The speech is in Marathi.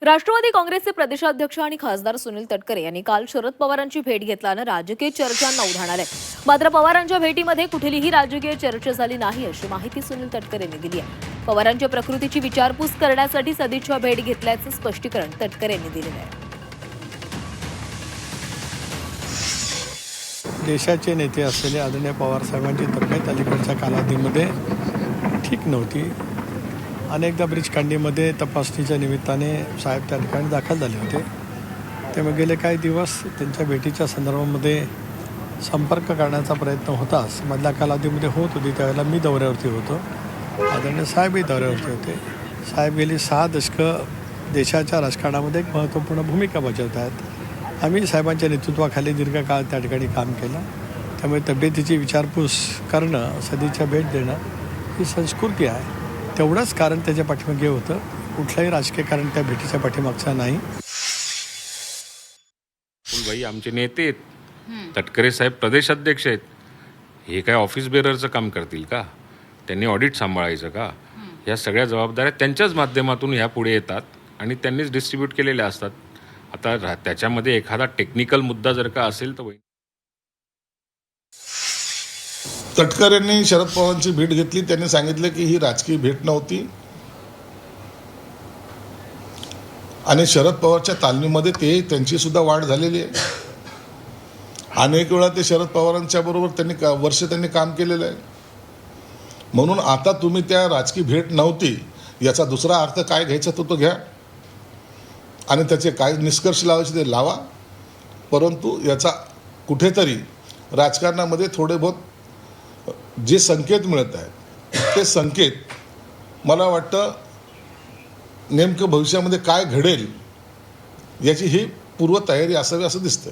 राष्ट्रवादी काँग्रेसचे प्रदेशाध्यक्ष आणि खासदार सुनील तटकरे यांनी काल शरद पवारांची भेट घेतल्यानं राजकीय चर्चांना उधाण आलंय. मात्र पवारांच्या भेटीमध्ये कुठलीही राजकीय चर्चा झाली नाही अशी माहिती सुनील तटकरे यांनी दिली आहे. पवारांच्या प्रकृतीची विचारपूस करण्यासाठी सदिच्छा भेट घेतल्याचं स्पष्टीकरण तटकरे यांनी दिलेलं आहे. देशाचे नेते असलेले आदरणीय पवार साहेबांची तब्येत अलीकडच्या कालावधीमध्ये ठीक नव्हती. अनेकदा ब्रिजकांडीमध्ये तपासणीच्या निमित्ताने साहेब त्या ठिकाणी दाखल झाले होते. त्यामुळे गेले काही दिवस त्यांच्या भेटीच्या संदर्भामध्ये संपर्क करण्याचा प्रयत्न होताच. मधल्या कालावधीमध्ये होत होती त्यावेळेला मी दौऱ्यावरती होतो, आदरणीय साहेबही दौऱ्यावरती होते. साहेब गेली 6 दशकं देशाच्या राजकारणामध्ये एक महत्त्वपूर्ण भूमिका बजावत आहेत. आम्ही साहेबांच्या नेतृत्वाखाली दीर्घकाळ त्या ठिकाणी काम केलं. त्यामुळे तब्येतीची विचारपूस करणं, सदिच्छा भेट देणं ही संस्कृती आहे. तेवढंच कारण त्याच्या पाठीमागे होतं. कुठलंही राजकीय कारण त्या भेटीच्या पाठीमागचं नाही. भाई आमचे नेते आहेत, तटकरे साहेब प्रदेशाध्यक्ष आहेत. हे काय ऑफिस बेररचं काम करतील का? त्यांनी ऑडिट सांभाळायचं का? ह्या सगळ्या जबाबदाऱ्या त्यांच्याच माध्यमातून ह्या पुढे येतात आणि त्यांनीच डिस्ट्रीब्यूट केलेल्या असतात. आता त्याच्यामध्ये एखादा टेक्निकल मुद्दा जर का असेल तर तटकरेंनी शरद पवारांची भेट घेतली. त्यांनी सांगितलं की ही राजकीय भेट नव्हती आणि शरद पवारच्या तालमीमध्ये त्यांची सुद्धा वाढ झालेली आहे. अनेक वेळा ते शरद पवारांच्या बरोबर वर्ष त्यांनी काम केलेलं आहे. म्हणून आता तुम्ही त्या राजकीय भेट नव्हती याचा दुसरा अर्थ काय घ्यायचा तो घ्या आणि त्याचे काय निष्कर्ष लावायचे ते लावा. परंतु याचा कुठेतरी राजकारणामध्ये थोडे बहुत जे संकेत मिळत आहेत ते संकेत मला वाटतं नेमकं भविष्यामध्ये काय घडेल याची ही पूर्वतयारी असावी असं दिसतं.